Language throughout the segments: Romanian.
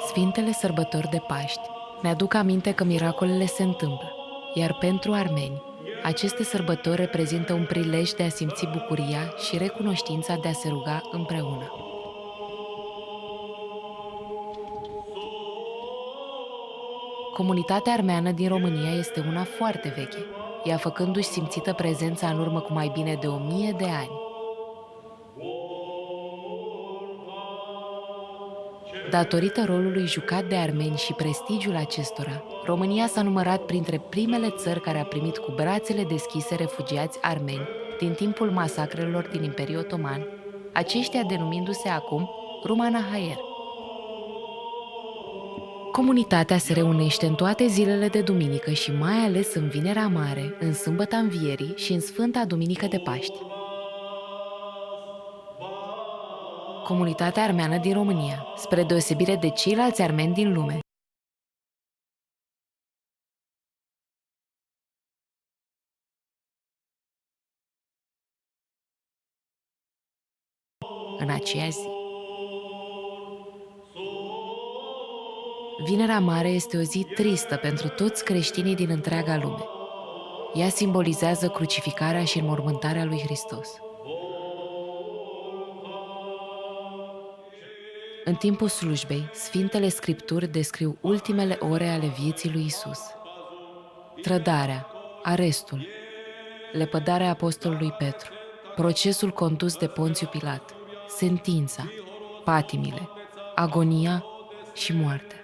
Sfintele sărbători de Paști ne aduc aminte că miracolele se întâmplă, iar pentru armeni, aceste sărbători reprezintă un prilej de a simți bucuria și recunoștința de a se ruga împreună. Comunitatea armeană din România este una foarte veche, ea făcându-și simțită prezența în urmă cu mai bine de 1000 de ani. Datorită rolului jucat de armeni și prestigiul acestora, România s-a numărat printre primele țări care a primit cu brațele deschise refugiați armeni din timpul masacrelor din Imperiul Otoman, aceștia denumindu-se acum Rumanahayer. Comunitatea se reunește în toate zilele de duminică și mai ales în Vinerea Mare, în Sâmbăta Învierii și în Sfânta Duminică de Paști. Comunitatea armeană din România, spre deosebire de ceilalți armeni din lume, în aceea zi. Vinerea Mare este o zi tristă pentru toți creștinii din întreaga lume. Ea simbolizează crucificarea și înmormântarea lui Hristos. În timpul slujbei, Sfintele Scripturi descriu ultimele ore ale vieții lui Isus. Trădarea, arestul, lepădarea apostolului Petru, procesul condus de Ponțiu Pilat, sentința, patimile, agonia și moartea.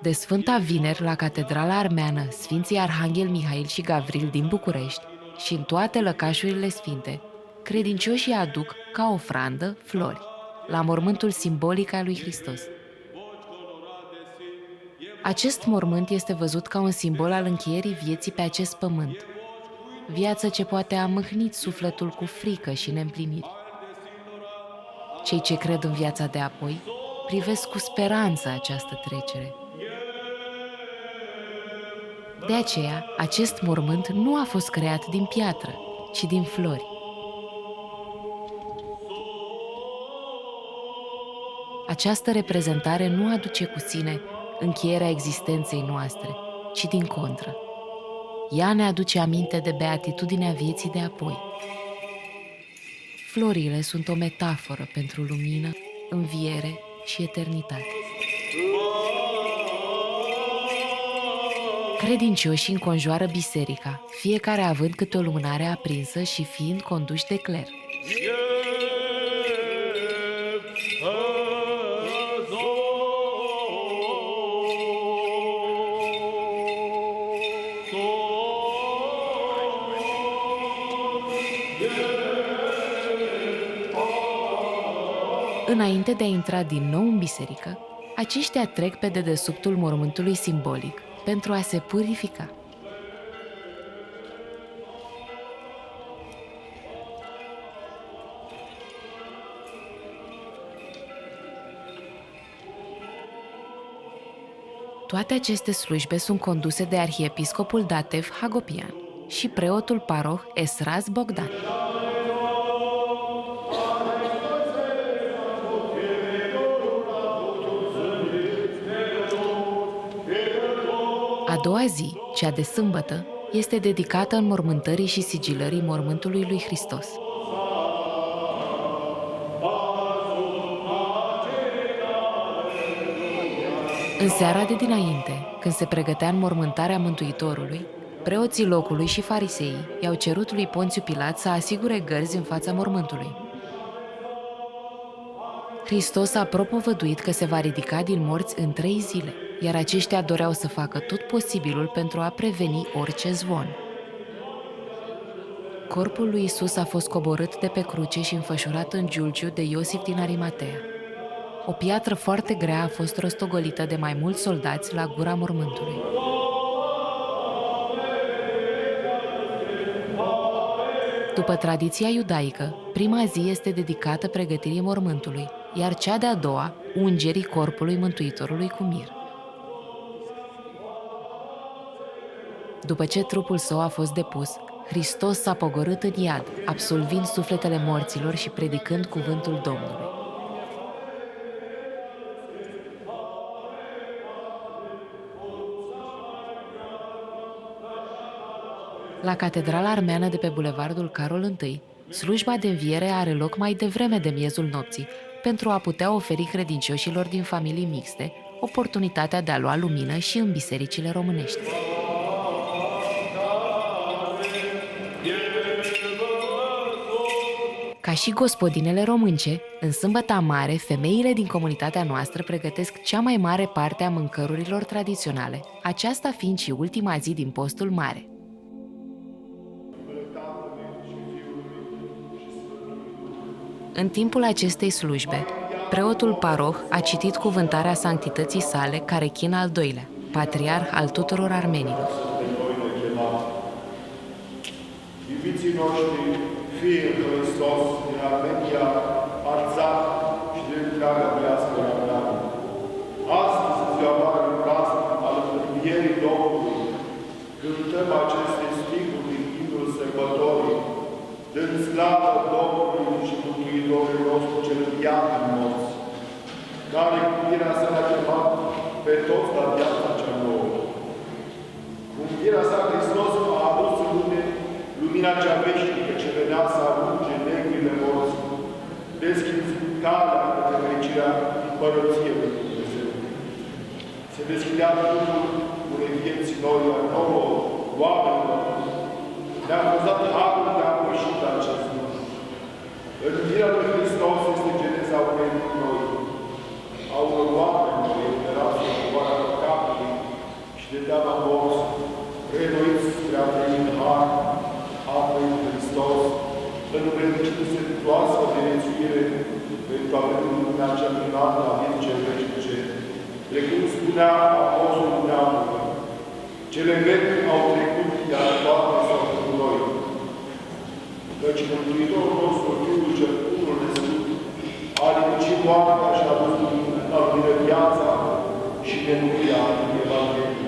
De Sfânta Vineri la Catedrala Armeană Sfinții Arhanghel Mihail și Gavril din București și în toate lăcașurile sfinte, credincioșii aduc ca ofrandă flori la mormântul simbolic al lui Hristos. Acest mormânt este văzut ca un simbol al încheierii vieții pe acest pământ, viață ce poate a mâhnit sufletul cu frică și neîmpliniri. Cei ce cred în viața de apoi privesc cu speranță această trecere. De aceea, acest mormânt nu a fost creat din piatră, ci din flori. Această reprezentare nu aduce cu sine încheierea existenței noastre, ci din contră. Ea ne aduce aminte de beatitudinea vieții de apoi. Florile sunt o metaforă pentru lumină, înviere și eternitate. Credincioșii înconjoară biserica, fiecare având câte o lumânare aprinsă și fiind conduși de cler. Înainte de a intra din nou în biserică, aceștia trec pe dedesubtul mormântului simbolic pentru a se purifica. Toate aceste slujbe sunt conduse de arhiepiscopul Datev Hagopian și preotul paroh Esraz Bogdan. A doua zi, cea de sâmbătă, este dedicată înmormântării și sigilării mormântului lui Hristos. În seara de dinainte, când se pregătea înmormântarea Mântuitorului, preoții locului și fariseii i-au cerut lui Ponțiu Pilat să asigure gărzi în fața mormântului. Hristos a propovăduit că se va ridica din morți în 3 zile, iar aceștia doreau să facă tot posibilul pentru a preveni orice zvon. Corpul lui Isus a fost coborât de pe cruce și înfășurat în giulgiu de Iosif din Arimatea. O piatră foarte grea a fost rostogolită de mai mulți soldați la gura mormântului. După tradiția iudaică, prima zi este dedicată pregătirii mormântului, iar cea de-a doua, ungerii corpului Mântuitorului cu mir. După ce trupul său a fost depus, Hristos s-a pogorât în iad, absolvind sufletele morților și predicând cuvântul Domnului. La Catedrala Armeană de pe Bulevardul Carol I, slujba de înviere are loc mai devreme de miezul nopții, pentru a putea oferi credincioșilor din familii mixte oportunitatea de a lua lumină și în bisericile românești. Ca și gospodinele românce, în Sâmbăta Mare, femeile din comunitatea noastră pregătesc cea mai mare parte a mâncărurilor tradiționale, aceasta fiind și ultima zi din postul mare. În timpul acestei slujbe, preotul paroh a citit cuvântarea sanctității sale, Carechin al II-lea, patriarh al tuturor armenilor. Iubiții noștri, fie în Hristos, din Armenia, Arțat și din întreaga diaspora armeană. Astăzi, în ziua mare în praznic al învierii Domnului, cântăm aceste stihuri din himnul sărbătorii, dând slavă Domnului și Mântuitorul nostru cel înviat din morți, care cu învierea sa l-a chemat pe toți la viața cea nouă. Cu învierea sa, Hristos a adus în lume lumina cea veșnică ce venea să arunce negrile morți, deschizând calea către fericirea împărăției lui Dumnezeu. Se deschidea drumul unei vieți noi, a nouă, oamenilor. Ne-a fost dat harul de a pășit acest lucru. Învierea lui Hristos este geneza unei vieți noi, a unor oameni noi, eliberați de povara păcatului și de teama morții, reînnoiți spre a trăi în har, a trăit Hristos, învrednicindu-se cu astfel de viețuire pentru a veni lumea cea minunată a vieții cele veșnice. Precum spunea Apostolul Neamului, cele vechi au trecut, iar toate s-au făcut noi. Căci Mântuitorul nostru, Fiul cel unul născut, a nimicit moartea și a dus lumină viața și nebunia în Evanghelie.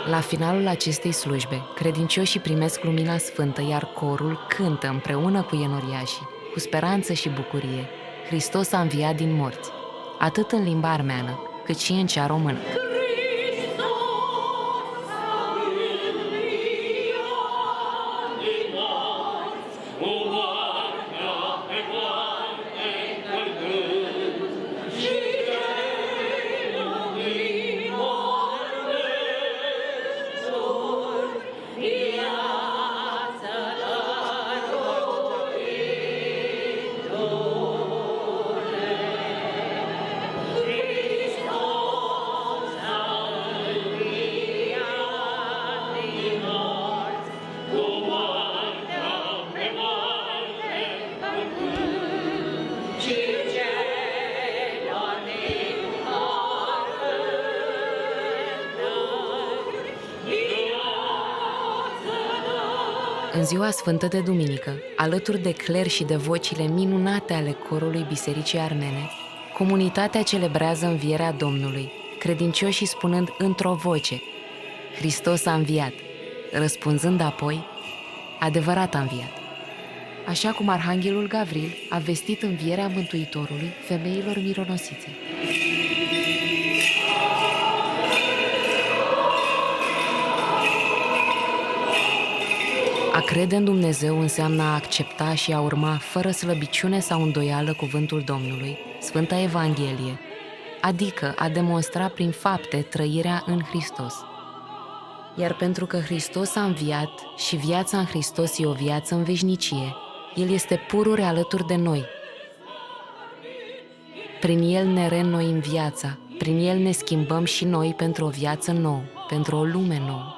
La finalul acestei slujbe, credincioșii primesc lumina sfântă, iar corul cântă împreună cu enoriașii, cu speranță și bucurie. Hristos a înviat din morți, atât în limba armeană, cât și în cea română. În ziua sfântă de duminică, alături de cler și de vocile minunate ale corului Bisericii Armene, comunitatea celebrează învierea Domnului, credincioșii spunând într-o voce: Hristos a înviat, răspunzând apoi: adevărat a înviat. Așa cum Arhanghelul Gavril a vestit învierea Mântuitorului femeilor mironosițe. A crede în Dumnezeu înseamnă a accepta și a urma fără slăbiciune sau îndoială cuvântul Domnului, Sfânta Evanghelie, adică a demonstra prin fapte trăirea în Hristos. Iar pentru că Hristos a înviat și viața în Hristos e o viață în veșnicie, El este purure alături de noi. Prin El ne reînnoim viața, prin El ne schimbăm și noi pentru o viață nouă, pentru o lume nouă.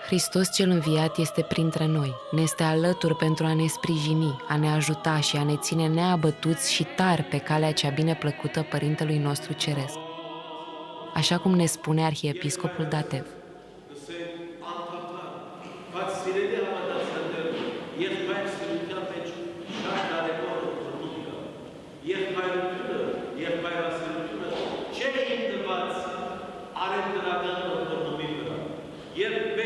Hristos cel înviat este printre noi, ne este alături pentru a ne sprijini, a ne ajuta și a ne ține neabătuți și tari pe calea cea bineplăcută Părintelui nostru Ceresc, așa cum ne spune Arhiepiscopul Datev.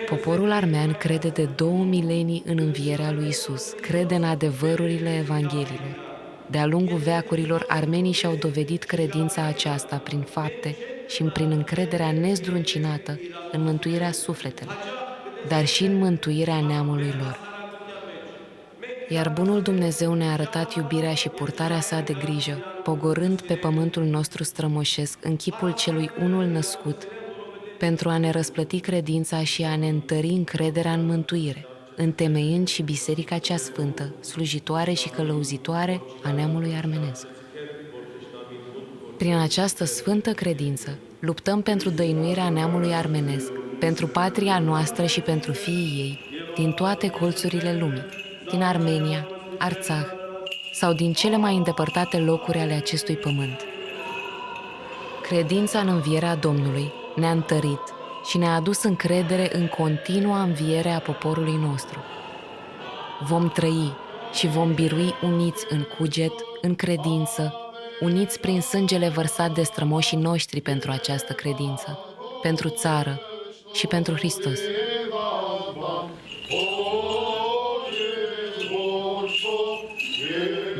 Poporul armean crede de 2 milenii în învierea lui Isus, crede în adevărurile Evangheliilor. De-a lungul veacurilor, armenii și-au dovedit credința aceasta prin fapte și prin încrederea nezdruncinată în mântuirea sufletelor, dar și în mântuirea neamului lor. Iar bunul Dumnezeu ne-a arătat iubirea și purtarea sa de grijă, pogorând pe pământul nostru strămoșesc în chipul celui unul născut, pentru a ne răsplăti credința și a ne întări încrederea în mântuire, întemeiând și biserica cea sfântă, slujitoare și călăuzitoare a neamului armenesc. Prin această sfântă credință, luptăm pentru dăinuirea neamului armenesc, pentru patria noastră și pentru fiii ei, din toate colțurile lumii, din Armenia, Arțah sau din cele mai îndepărtate locuri ale acestui pământ. Credința în învierea Domnului ne-a întărit și ne-a adus încredere în continua înviere a poporului nostru. Vom trăi și vom birui uniți în cuget, în credință, uniți prin sângele vărsat de strămoșii noștri pentru această credință, pentru țară și pentru Hristos.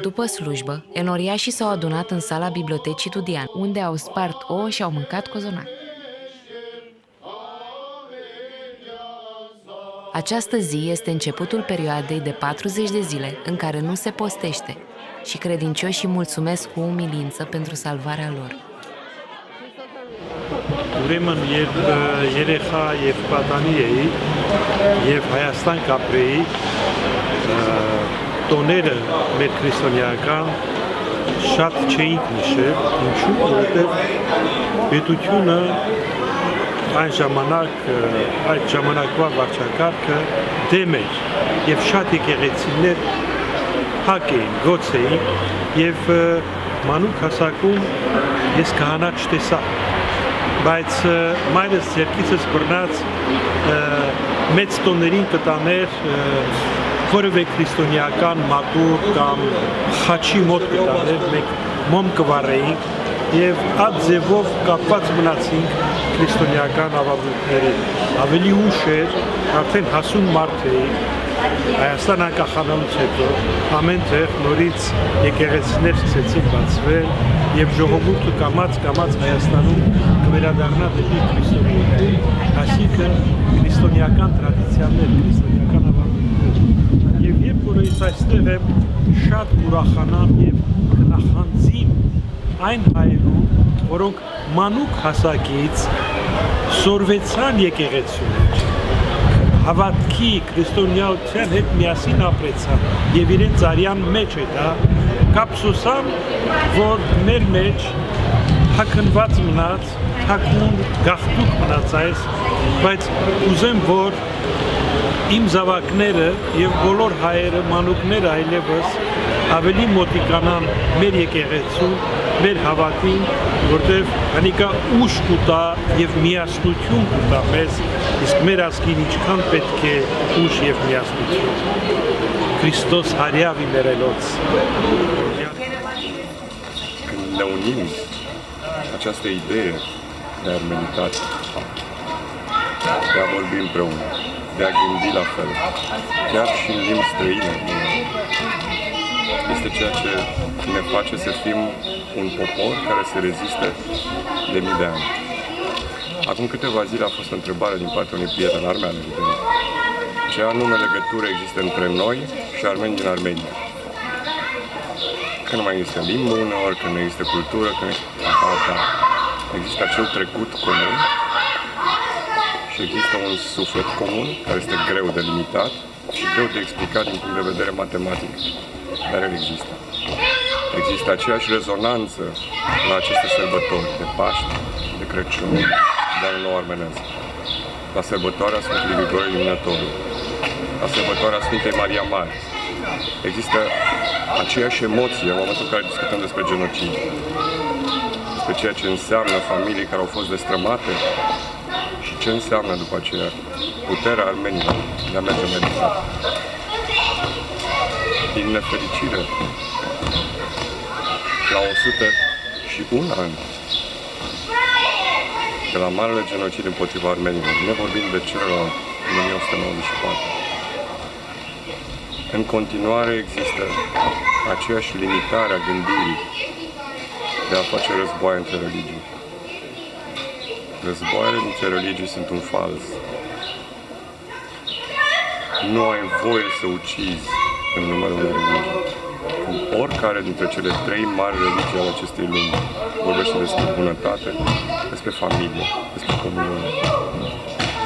După slujbă, enoriașii s-au adunat în sala bibliotecii Dudian, unde au spart ouă și au mâncat cozonac. Această zi este începutul perioadei de 40 de zile în care nu se postește și credincioșii mulțumesc cu umilință pentru salvarea lor. Ուրեմն երբ երեխա եւ պատանի էի եւ Հայաստան կապրեի տոները մեր քրիստոնեական շատ չէինք նշել, ինչու որովհետեւ պետությունը այն ժամանակվա վարչակարգը դեմ էր եւ շատ եկեղեցիներ հակ էին, գոց էին եւ մանուկ հասակում ես քահանա չտեսա բայց մայրս ձեռքիցս բռնած մեծ տոներին կտաներ որևէ քրիստոնեական մատուռ կամ խաչի մոտ կտաներ, մենք մոմ կվառեինք եւ այդ ձևով կապված մնացինք քրիստոնեական ավանդույթներին։ Ավելի ուշ էր, արդեն հասուն մարդ էի, Հայաստան անկախանալուց հետո ամեն տեղ նորից եկեղեցիներ սկսեցին բացվել եւ ժողովուրդը կամաց Հայաստանում կվերադառնա դեպի քրիստոնեություն, այսինքն քրիստոնեական տրադիցիաներ, քրիստոնեական ավանդույթներ։ Եվ երբ որ ես այստեղ եմ, շատ ուրախանամ եւ կնախանձիմ այն հայերու, որոնք մանուկ հասակից սորվեցան եկեղեցիներ, հավատքի քրիստոնեության հետ միասին ապրեցան եւ իրենց արյան մեջ է դա կապսոսան, որ մեր մեջ հակնված մնաց, թակուն գաղթուկ մնաց այս, բայց ուզեմ, որ իմ զավակները եւ բոլոր հայերը, մանուկները այլևս ավելի մոտիկանան մեր եկեղեցու, մեր հավատին, որտեղ անիկա ուժ կուտա եւ միասնություն կուտա մեզ, իսկ մեր ազգին ինչքան պետք է ուժ եւ միասնություն։ Hristos հարյավի մերելոց։ Când ne unim această idee de armenitate, de a vorbi împreună, de a gândi la fel, chiar și în limbi străine, este ceea ce ne face să fim un popor care se reziste de mii de ani. Acum câteva zile a fost o întrebare din partea unui prieten armean, evident. Ce anume legătură există între noi și armeni din Armenia? Că nu mai există limbă uneori, că nu există cultură, că nu există... Există acel trecut comun și există un suflet comun care este greu de limitat și greu de explicat din punct de vedere matematic, dar el există. Există aceeași rezonanță la aceste sărbători de Paște, de Crăciun, de Anul Nou Armenesc, la sărbătoarea Sfântului Grigore Luminătorul, la sărbătoarea Sfintei Maria Mare. Există aceeași emoție în momentul în care discutăm despre genocid, despre ceea ce înseamnă familii care au fost destrămate și ce înseamnă după aceea puterea armenilor de a merge mai departe. Din nefericire, la 101 ani de la marele genocid împotriva armenilor, ne vorbim de celălalt în 1994. În continuare există aceeași limitare a gândirii de a face războaie între religii. Războaiele dintre religii sunt un fals. Nu ai voie să ucizi în numele unei religii. Oricare dintre cele 3 mari religii ale acestei lumi vorbește despre bunătate, despre familie, despre comuniune,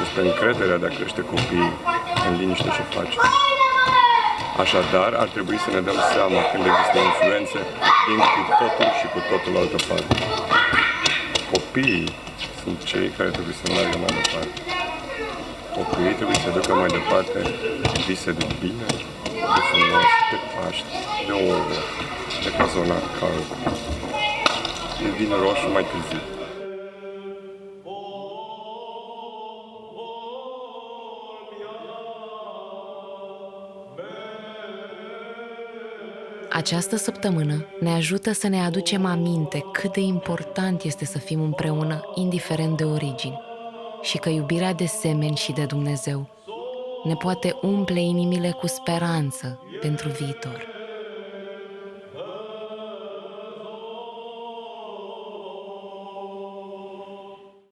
despre încrederea de a crește copiii în liniște și pace. Așadar, ar trebui să ne dăm seama când există influențe din cu totul și cu totul altă parte. Copiii sunt cei care trebuie să meargă mai departe. Copiii trebuie să ducă mai departe vise de bine, de frumos, de Paști, de ouă, de cazonat cald, de vin roșu mai târziu. Această săptămână ne ajută să ne aducem aminte cât de important este să fim împreună, indiferent de origini, și că iubirea de semeni și de Dumnezeu ne poate umple inimile cu speranță pentru viitor.